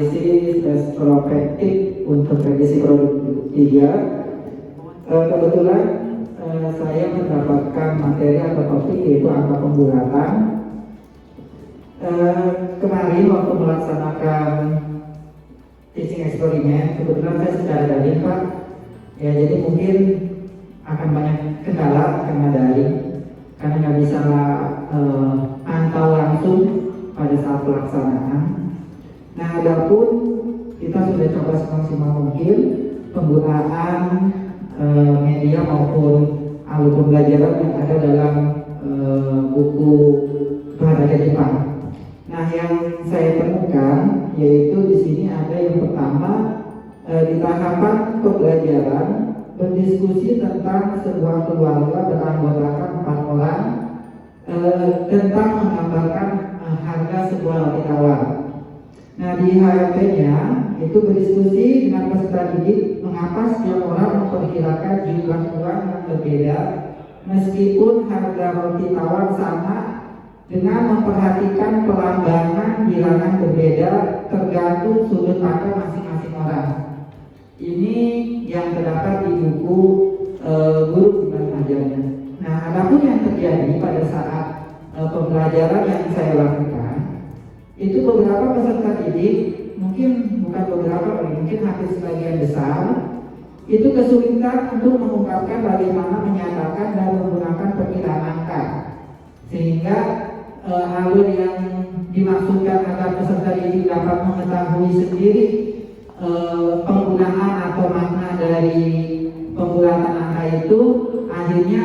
analisis retrospektif untuk revisi produk 3. Kebetulan saya mendapatkan materi atau topik yaitu angka pembulatan. Kemarin waktu melaksanakan teaching eksperimen, kebetulan saya secara daring Pak, ya jadi mungkin akan banyak kendala karena daring, karena nggak bisa pantau langsung pada saat pelaksanaan. Nah, adapun kita sudah coba semaksimal mungkin penggunaan media maupun alur pembelajaran yang ada dalam buku Bahasa Jepang. Nah, yang saya temukan yaitu di sini ada yang pertama di tahapan pembelajaran berdiskusi tentang sebuah keluarga beranggotakan 4 orang tentang menggambarkan harga sebuah roti tawar. Nah, di HRT-nya itu berdiskusi dengan peserta didik mengapa setiap orang memperkirakan jumlah uang yang berbeda meskipun harga roti tawar sama, dengan memperhatikan pelambangan bilangan berbeda tergantung sudut pandang masing-masing orang. Ini yang terdapat di buku guru bimbingan ajarnya. Nah, apapun yang terjadi pada saat pembelajaran yang saya lakukan, itu beberapa peserta didik, mungkin bukan beberapa, mungkin hampir sebagian besar, itu kesulitan untuk mengungkapkan bagaimana menyatakan dan menggunakan perkiraan angka, sehingga alur yang dimaksudkan agar peserta didik dapat mengetahui sendiri penggunaan atau makna dari pembulatan angka itu, akhirnya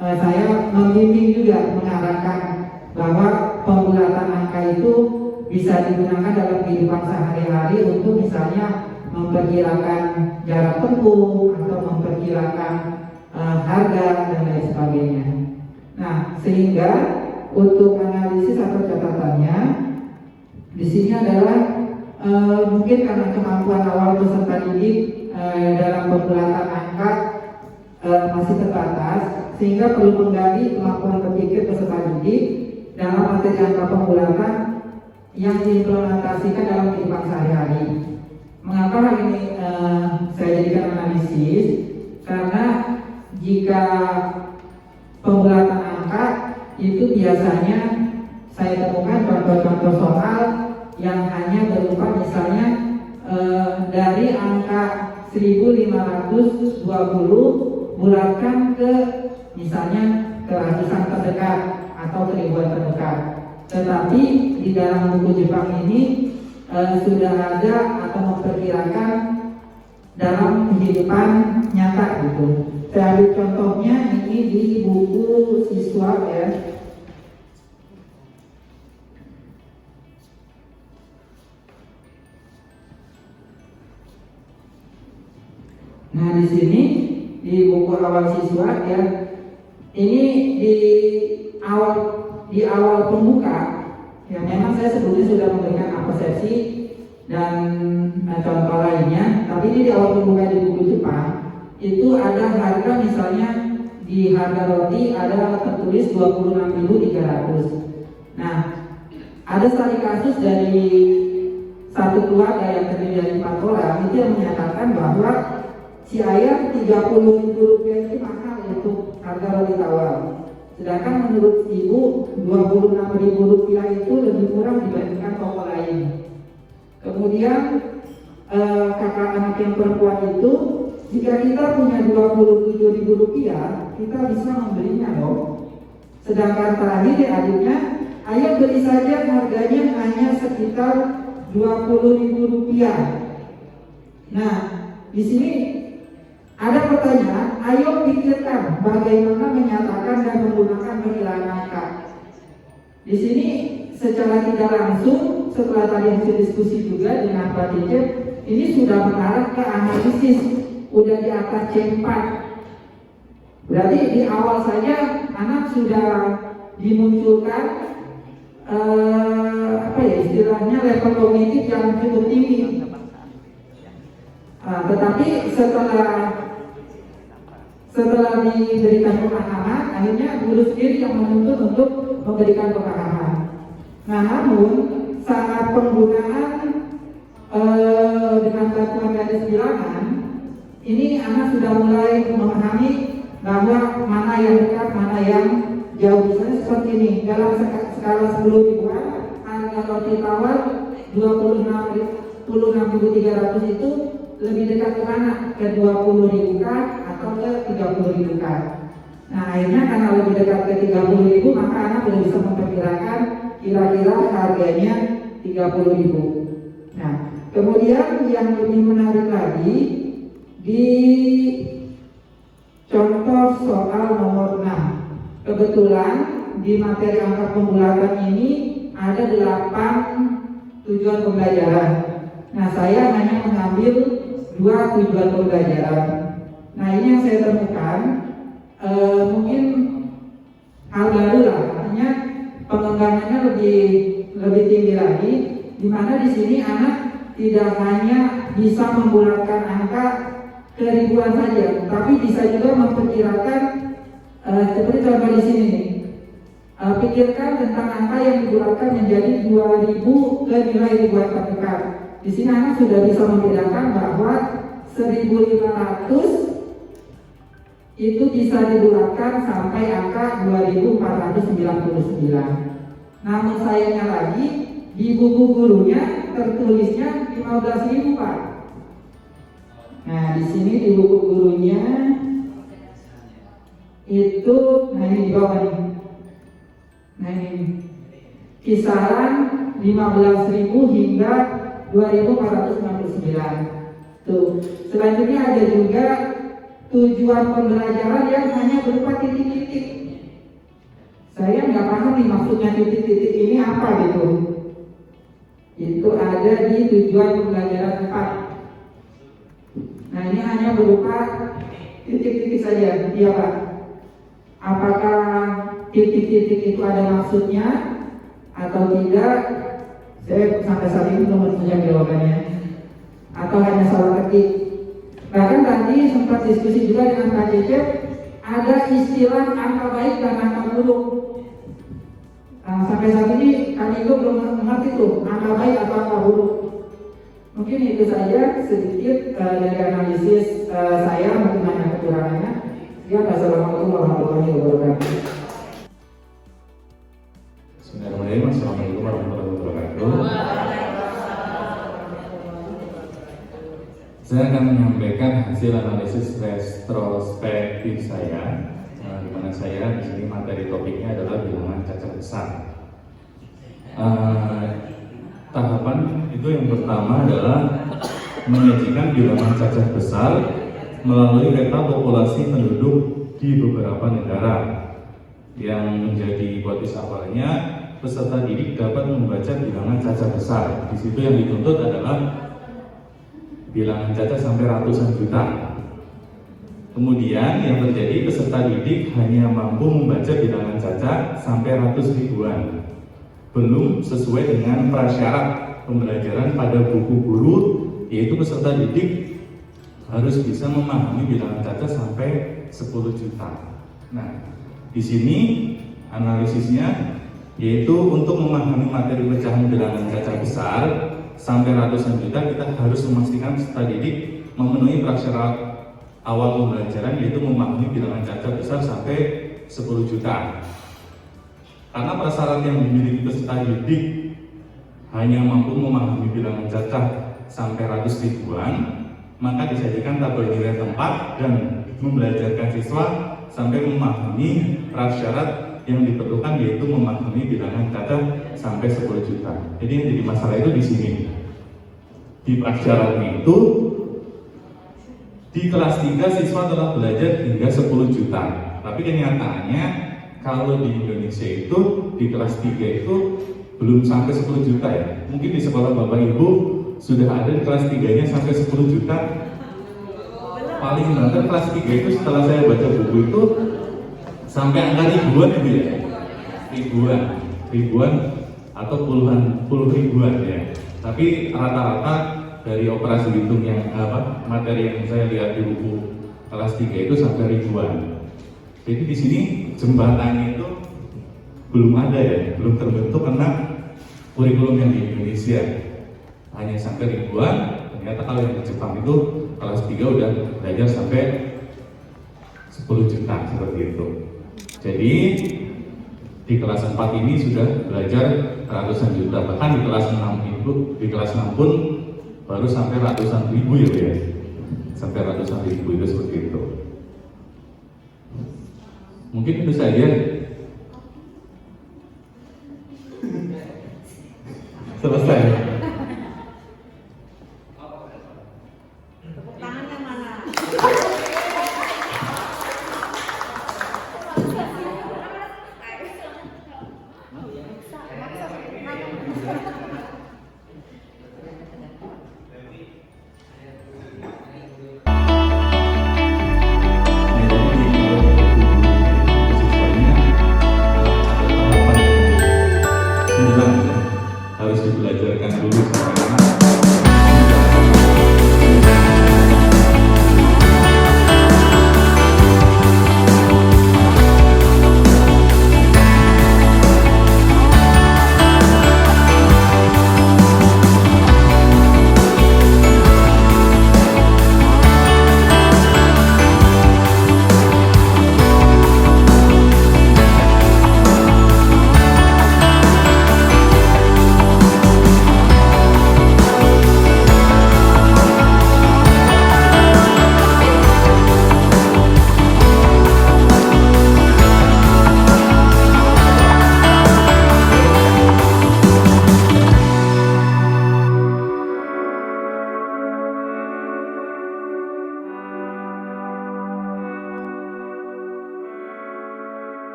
saya membimbing juga mengarahkan bahwa pembulatan angka itu bisa digunakan dalam kehidupan sehari-hari untuk misalnya memperkirakan jarak tempuh atau memperkirakan harga dan lain sebagainya. Nah, sehingga untuk analisis atau catatannya di sini adalah mungkin karena kemampuan awal peserta didik dalam pembulatan angka masih terbatas, sehingga perlu menggali kemampuan berpikir peserta didik dalam materi angka pembulatan yang diimplementasikan dalam kehidupan sehari-hari. Mengapa hal ini saya jadikan analisis? Karena jika pembulatan angka itu biasanya saya temukan contoh-contoh soal yang hanya berupa misalnya dari angka 1520 bulatkan ke misalnya ke ratusan terdekat atau ke ribuan terdekat. Tetapi di dalam buku Jepang ini sudah ada atau memperkirakan dalam kehidupan nyata gitu. Saya ambil contohnya ini di buku siswa ya. Nah, di sini di buku awal siswa ya, ini di awal pembuka ya, memang saya sebelumnya sudah memberikan persepsi dan contoh lainnya, tapi ini di awal pembuka di buku Jepang itu ada harga, misalnya di harga roti ada tertulis 26.300. Nah, ada sekali kasus dari satu keluarga yang terdiri dari 4 orang itu yang menyatakan bahwa si ayah 30.000 rupiah itu mahal untuk harga roti tawar, sedangkan menurut ibu 26.000 rupiah itu lebih murah dibandingkan toko lain. Kemudian kakak anak yang perempuan itu, jika kita punya 27.000 rupiah, kita bisa membelinya loh. Sedangkan terakhir adiknya, ayah beli saja harganya hanya sekitar 20.000 rupiah. Nah, di sini ada pertanyaan, ayo pikirkan bagaimana menyatakan dan menggunakan perkiraan angka. Di sini secara tidak langsung, setelah tadi hasil diskusi juga dengan Pak Cecep, ini sudah mengarah ke analisis, udah di atas C4. Berarti di awal saja anak sudah dimunculkan istilahnya level kognitif yang cukup tinggi. Tetapi setelah diberikan pemahaman, akhirnya guru sendiri yang menuntut untuk memberikan pemahaman. Nah, namun saat penggunaan dengan bantuan garis bilangan, ini anak sudah mulai memahami bahwa mana yang dekat, mana yang jauh. Misalnya seperti ini, dalam skala 10 ribuan, harga roti tawar 26.300 itu lebih dekat ke mana? Ke 20.000 kah atau ke 30.000 kah? Nah, akhirnya karena lebih dekat ke 30.000, maka anak sudah bisa memperkirakan kira-kira harganya 30.000. Nah, kemudian yang lebih menarik lagi di contoh soal nomor 6. Kebetulan di materi angka pembulatan ini ada 8 tujuan pembelajaran. Nah, saya hanya mengambil 2 tujuan pembelajaran. Nah, ini yang saya temukan mungkin hal baru lah, artinya pengembangannya lebih tinggi lagi, di mana di sini anak tidak hanya bisa membulatkan angka ke ribuan saja, tapi bisa juga memperkirakan seperti contoh di sini nih. Pikirkan tentang angka yang dibulatkan menjadi 2000 ke nilai ribuan terdekat. Di sini anak sudah bisa membedakan bahwa 1500 itu bisa dibulatkan sampai angka 2499. Namun sayangnya lagi di buku gurunya tertulisnya 15.000, Pak. Nah, di sini di buku gurunya itu, nah ini di bawah nih. Nah ini kisaran 15.000 hingga 2.499. Tuh. Selanjutnya ada juga tujuan pembelajaran yang hanya berupa titik-titik. Saya nggak paham nih maksudnya titik-titik ini apa gitu. Itu ada di tujuan pembelajaran 4. Nah, ini hanya berupa titik-titik saja, iya Pak. Apakah titik-titik itu ada maksudnya atau tidak? Saya sampai saat ini belum punya jawabannya. Atau hanya salah ketik. Bahkan tadi sempat diskusi juga dengan Pak Cecep, ada istilah angka baik dan angka buruk. Sampai saat ini kami itu belum mengerti tuh angka baik atau angka buruk. Mungkin itu saja sedikit dari analisis saya, mungkin banyak kekurangannya. Ya, assalamualaikum warahmatullahi wabarakatuh. Bismillahirrahmanirrahim. Assalamualaikum warahmatullahi wabarakatuh. Saya akan menyampaikan hasil analisis retrospektif saya, di mana saya di sini materi topiknya adalah bilangan cacat besar. Tahapan itu yang pertama adalah menyajikan bilangan cacat besar melalui peta populasi penduduk di beberapa negara. Yang menjadi hipotesis awalnya, peserta didik dapat membaca bilangan cacat besar. Di situ yang dituntut adalah bilangan cacat sampai ratusan juta. Kemudian yang terjadi, peserta didik hanya mampu membaca bilangan cacat sampai ratus ribuan, belum sesuai dengan prasyarat pembelajaran pada buku guru, yaitu peserta didik harus bisa memahami bilangan cacat sampai 10 juta. Nah, di sini analisisnya yaitu untuk memahami materi pecahan bilangan cacat besar sampai ratusan juta, kita harus memastikan peserta didik memenuhi prasyarat awal pembelajaran, yaitu memahami bilangan cacat besar sampai 10 juta. Karena prasyarat yang dimiliki peserta didik hanya mampu memahami bilangan cacat sampai ratus ribuan, maka disajikan tabel nilai tempat dan membelajarkan siswa sampai memahami prasyarat yang diperlukan, yaitu memahami bilangan cacat sampai 10 juta. Jadi yang jadi masalah itu di sini. Di prasyaratnya itu di kelas 3 siswa telah belajar hingga 10 juta. Tapi kenyataannya kalau di Indonesia itu di kelas 3 itu belum sampai 10 juta ya. Mungkin di sekolah Bapak Ibu sudah ada di kelas 3-nya sampai 10 juta. Paling banter kelas 3 itu setelah saya baca buku itu sampai angka ribuan itu ya. Ribuan atau puluh ribuan ya. Tapi rata-rata dari operasi hitung yang materi yang saya lihat di buku kelas 3 itu sampai ribuan. Jadi di sini jembatannya itu belum ada ya, belum terbentuk karena kurikulum yang di Indonesia. hanya sampai ribuan. Ternyata kalau yang di Jepang itu kelas 3 udah belajar sampai 10 juta seperti itu. Jadi di kelas 4 ini sudah belajar ratusan juta, bahkan di kelas 6 itu, di kelas 6 pun baru sampai ratusan ribu ya, sampai ratusan ribu itu seperti itu. Mungkin itu saja. Selesai. Tepuk tangan